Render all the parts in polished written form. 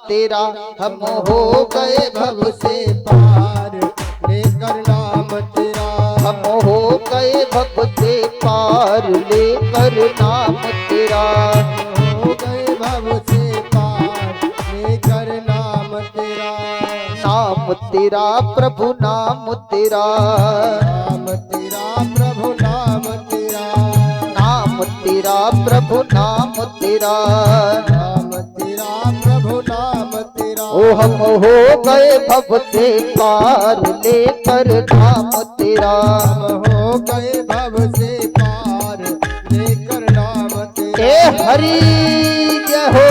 तेरा, हम हो गए भव से पार लेकर नाम तेरा, हम हो गए भव से पार लेकर नाम तेरा। हो गए भव से पार लेकर नाम तेरा, नाम तेरा प्रभु नाम तेरा, नाम तेरा प्रभु नाम तेरा, नाम तेरा प्रभु नाम तेरा। नाम तेरा प्रभु नाम तेरा। ओ हम हो गए भव से पार लेकर नाम तेरा, हम हो गए भव से पार लेकर नाम तेरा। ए हरि जय हो।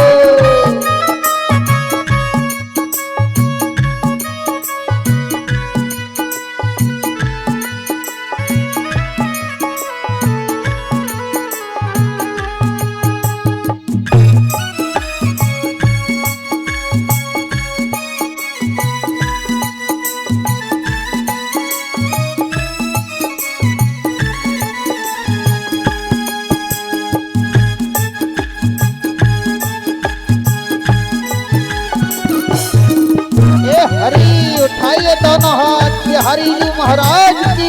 हरि उठाइए दोनों हाथ, ये हरि जी महाराज की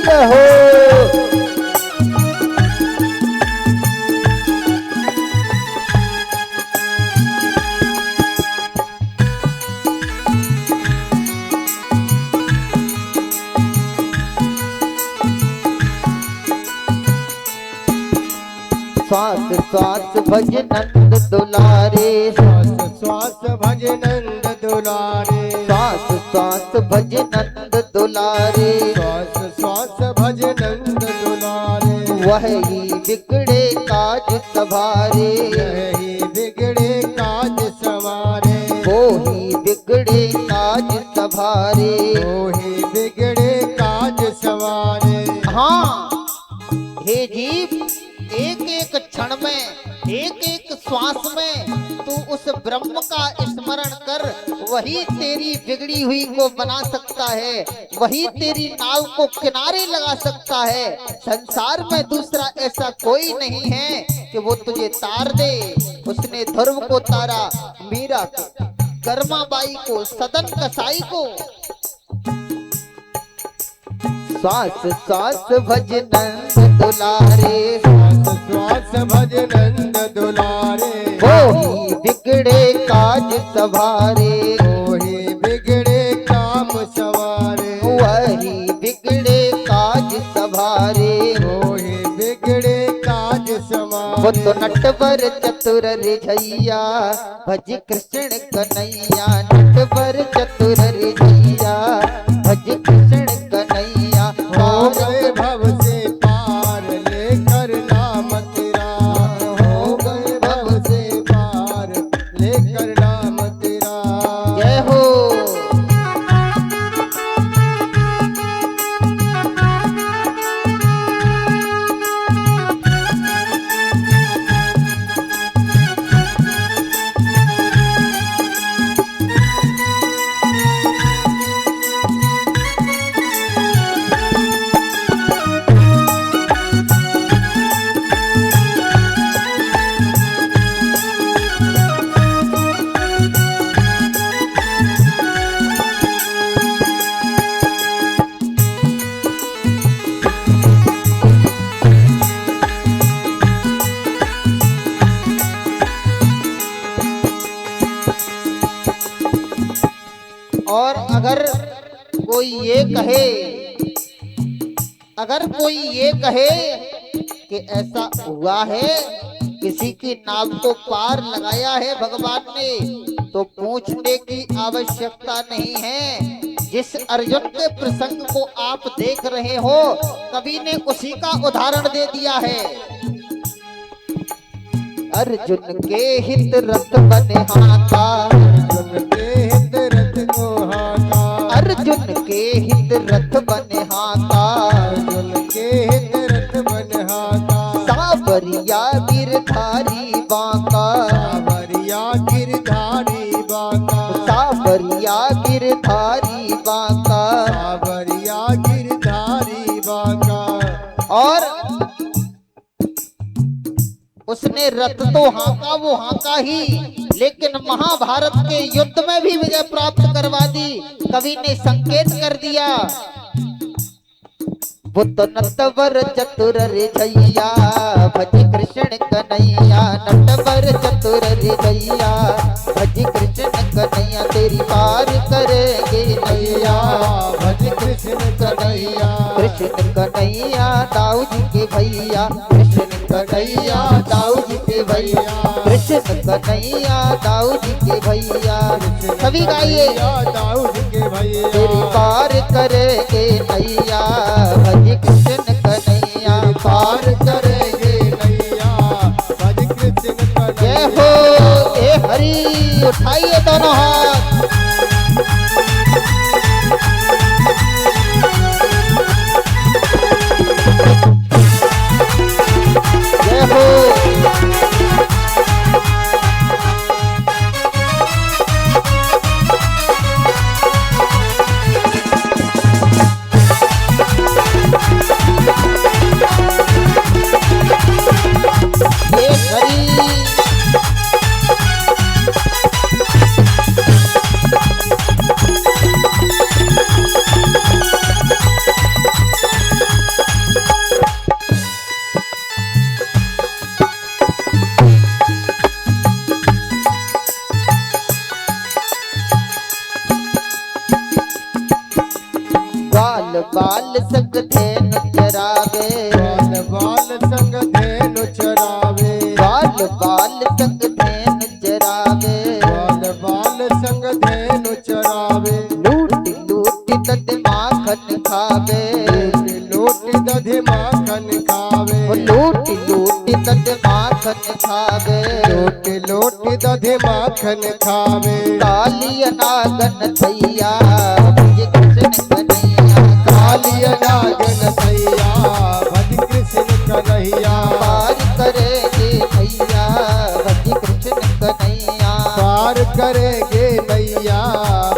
जय हो। श्वास श्वास भज नंद दुलारे, श्वास श्वास भज नंद दुलारे, श्वास श्वास भज नंद दुलारे, श्वास श्वास भज नंद दुलारे। वही बिगड़े काज सवारे, यही बिगड़े काज सवारे, वो ही बिगड़े काज सवारे। वही बिगड़े काज सवारे। हाँ हे जीव, एक एक क्षण में, एक एक श्वास में तू उस ब्रह्म का स्मरण कर, वही तेरी बिगड़ी हुई को बना सकता है, वही तेरी नाव को किनारे लगा सकता है। संसार में दूसरा ऐसा कोई नहीं है कि वो तुझे तार दे। उसने ध्रुव को तारा, मीरा को, कर्माबाई को, सदन कसाई को। श्वास श्वास भज नंद दुलारे, श्वास श्वास भज नंद दुलारे, वो ही बिगड़े काज सवारे, वही बिगड़े काम सवारे, वही बिगड़े काज सवारे। वही बिगड़े काज वो सवारे। तो नटवर चतुर रिझैया, भज कृष्ण कन्हैया, नटवर चतुर रिझैया, भज कृष्ण कन्हैया। हो गए भव से पार लेकर नाम तेरा, हो गए भव से पार लेकर नाम तेरा। जय हो। और अगर कोई ये कहे, अगर कोई ये कहे कि ऐसा हुआ है, किसी की नाव को पार लगाया है भगवान ने, तो पूछने की आवश्यकता नहीं है। जिस अर्जुन के प्रसंग को आप देख रहे हो, कवि ने उसी का उदाहरण दे दिया है। अर्जुन के हित रथ बने हाथा, अर्जुन के हित रथ को हाथा, अर्जुन के हित रथ बने हाथा, अर्जुन के हित रथ बन हाथा। सावरिया गिरधारी बांका, सावरिया गिरधारी बांका, सावरिया गिरधारी बांका। सावरिया गिरधारी बांका। और उसने रथ तो हांका, वो हांका ही, लेकिन महाभारत के युद्ध में भी विजय प्राप्त करवा दी। कवि ने संकेत कर दिया, बुद्ध नटवर चतुर रे भैया भज कृष्ण कन्हैया, नटवर चतुर रे भैया भज कृष्ण कन्हैया, तेरी पार करेंगे नैया भज कृष्ण कन्हैया। कृष्ण कन्हैया दाऊ जी के भैया, कृष्ण कन्हैया दाऊ जी के भैया, कृष्ण कन्हैया दाऊ जी के भैया। सभी गाइए, दाऊद के भैया तेरी पार करेंगे नैया भज कृष्ण कन्हैया, पार करेंगे नैया भज कृष्ण जय कन्हैया। हो ए हरि। उठाइए दोनों हाथ, जय हो। ए हरि। बाल बाल संग धेनु चरावे, बाल बाल संग धेनु चरावे, बाल बाल संग धेनु चरावे, बाल बाल संग धेनु चरावे। लूट लूट दद माखन खावे, लूट दधि माखन खावे, लूट लूट दद माखन खावे, लूट लूट दधि माखन खावे। कालिया नागन थैया भज कृष्ण कन्हैया, कालिया नागन थैया भज कृष्ण कन्हैया, पार करेंगे भैया भज कृष्ण कन्हैया, पार करेंगे नैया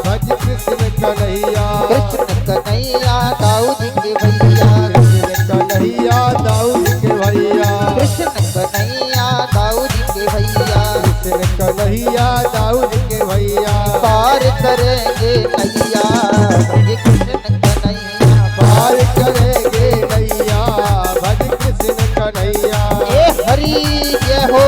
भज कृष्ण कन्हैया। कृष्ण कन्हैया दाऊ जी के भैया, कृष्ण कन्हैया दाऊद के भैया, कृष्ण कन्हैया दाऊ जी के भैया, कृष्ण कन्हैया दाऊद के भैया। पार करेंगे नैया भज कृष्ण कन्हैया, पार करेंगे नैया भज कृष्ण कन्हैया। ए हरि जय हो।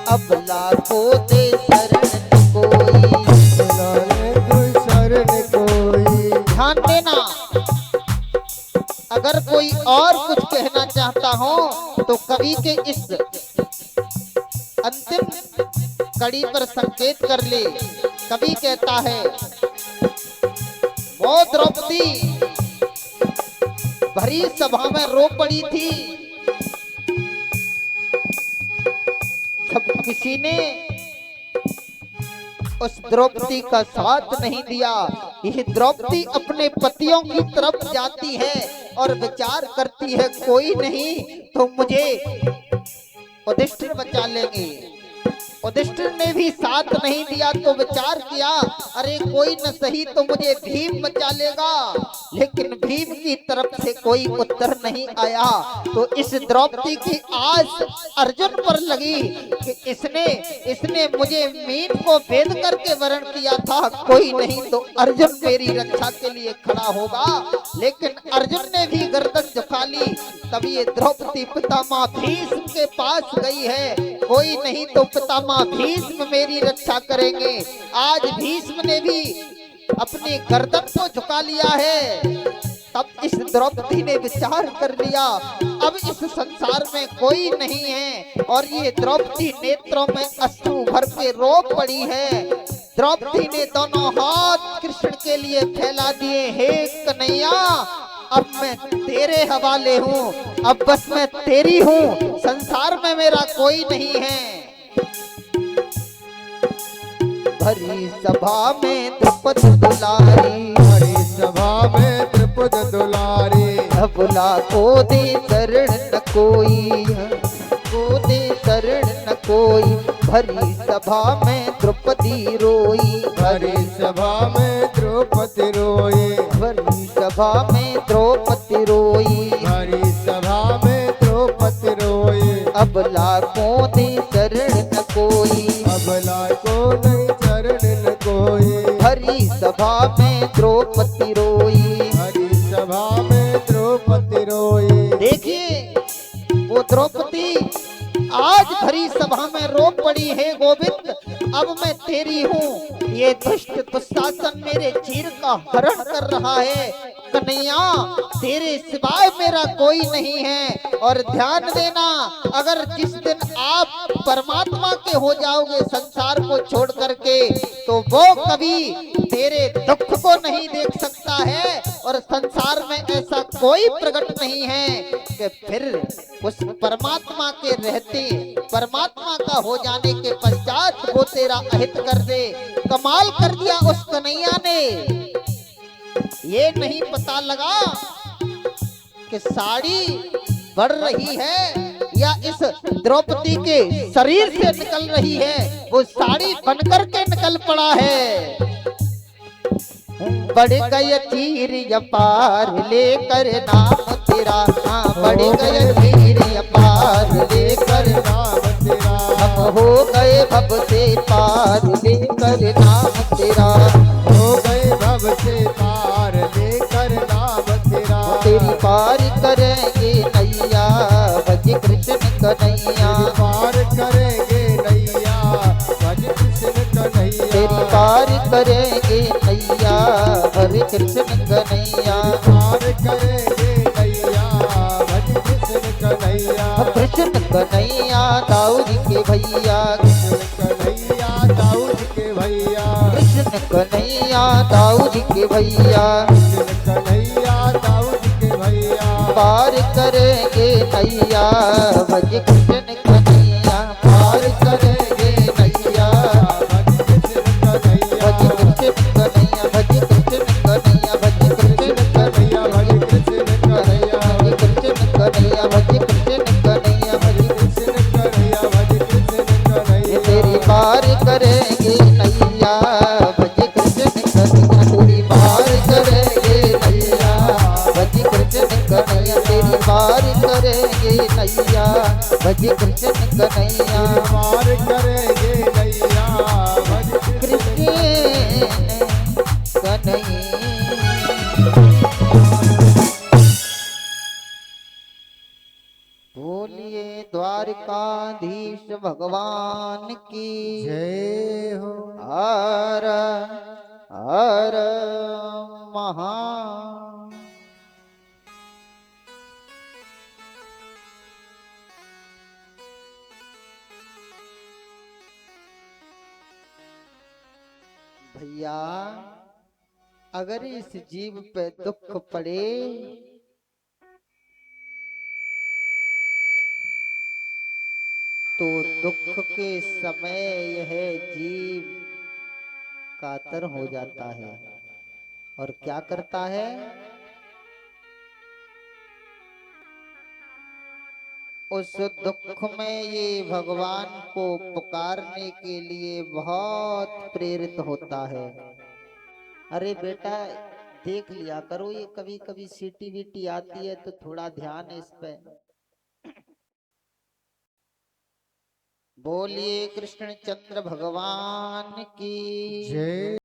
अब लाखों दे शरण कोई, शरण कोई। ध्यान देना, अगर कोई और कुछ कहना चाहता हो तो कवि के इस अंतिम कड़ी पर संकेत कर ले। कवि कहता है, वो द्रौपदी भरी सभा में रो पड़ी थी जब किसी ने उस द्रौपदी का साथ नहीं दिया। यह द्रौपदी अपने पतियों की तरफ जाती है और विचार करती है, कोई नहीं तो मुझे युधिष्ठिर बचा लेंगे। युधिष्ठिर ने भी साथ नहीं दिया तो विचार किया, अरे कोई न सही तो मुझे भीम बचा लेगा, लेकिन भीम की तरफ से कोई उत्तर नहीं आया। तो इस द्रौपदी की आस अर्जुन पर लगी कि इसने मुझे मीन को भेद करके वरण किया था, कोई नहीं तो अर्जुन मेरी रक्षा के लिए खड़ा होगा। लेकिन अर्जुन ने भी गर्दन झुका ली। तब ये द्रौपदी पितामह भीष्म के पास गई है, कोई नहीं तो पितामह भीष्म मेरी रक्षा करेंगे। आज भीष्म ने भी अपनी गर्दन को झुका लिया है। तब इस द्रौपदी ने विचार कर लिया, अब इस संसार में कोई नहीं है, और ये द्रौपदी नेत्रों में अश्रु भर के रो पड़ी है। द्रौपदी ने दोनों हाथ कृष्ण के लिए फैला दिए। हे कन्हैया, अब मैं तेरे हवाले हूँ, अब बस मैं तेरी हूँ, संसार में मेरा कोई नहीं है। भरी सभा में द्रौपदी दुलारी, हरी सभा में द्रौपदी दुलारी, अबला को दे शरण न कोई, को दे शरण न कोई। भरी सभा में द्रौपदी रोई, हरी सभा में द्रौपदी रोई, भरी सभा में द्रौपदी रोई। हरी सभा में द्रौपदी रोई, अबला को दे शरण न कोई, अबला को नहीं चरण न कोई। भरी सभा में द्रौपदी रोई। हरी सभा में द्रौपदी रोई। देखिए वो द्रौपदी आज भरी सभा में रो पड़ी है। गोविंद, अब मैं तेरी हूँ, ये दुष्ट दुशासन मेरे चीर का हरण कर रहा है। कन्हैया, तेरे सिवाय मेरा कोई नहीं है। और ध्यान देना, अगर जिस दिन आप परमात्मा के हो जाओगे संसार को छोड़ करके, तो वो कभी तेरे दुख को नहीं देख सकता है। और संसार में ऐसा कोई प्रकट नहीं है कि फिर उस परमात्मा के रहते, परमात्मा का हो जाने के पश्चात वो तेरा अहित कर दे। कमाल कर दिया उस कन्हैया ने। ये नहीं पता लगा कि साड़ी बढ़ रही है या इस द्रौपदी के शरीर से निकल रही है। वो साड़ी बनकर के निकल पड़ा है। बढ़ गए तीर अपार लेकर नाम तेरा, हाँ बढ़ गए तीर अपार लेकर नाम तेरा, हम हो गए भव से पार लेकर नाम तेरा। हो गए भव से पार लेकर नाम तेरा। तेरी पार करेंगे नैया, भज कृष्ण कन्हैया। पार करेंगे नैया, भज कृष्ण कन्हैया। तेरी पार करेंगे नैया, भज कृष्ण कन्हैया। पार करेंगे नैया, भज कृष्ण कन्हैया। कृष्ण कन्हैया दाऊद के भैया, कृष्ण कन्हैया दाऊद के भैया, कृष्ण कन्हैया दाऊद के भैया। कृष्ण कन्हैया दाऊद के भैया। पार करेंगे नैया, भज कृष्ण कन्हैया। पार करेंगे नैया, भज कृष्ण कन्हैया। भज कृष्ण कन्हैया, भज कृष्ण कन्हैया, भज कृष्ण कन्हैया, भज कृष्ण कन्हैया। भज कृष्ण कन्हैया, भज कृष्ण कन्हैया, भज कृष्ण कन्हैया, भज कृष्ण कन्हैया। तेरी पार करेंगे नैया, भज कृष्ण कन्हैया। तेरी पार करेंगे नैया, भज कृष्ण कन्हैया। तेरी पार करेंगे नैया, भज कृष्ण कन्हैया। पार करेंगे नैया, भज कृष्ण कन्हैया। बोलिए द्वारकाधीश भगवान की जय हो। हर हर महा। भैया, अगर इस जीव पे दुख पड़े तो दुख के समय यह जीव कातर हो जाता है और क्या करता है, उस दुख में ये भगवान को पुकारने के लिए बहुत प्रेरित होता है। अरे बेटा, देख लिया करो, ये कभी कभी सीटी वीटी आती है तो थोड़ा ध्यान इस पे। बोलिए कृष्ण चंद्र भगवान की जय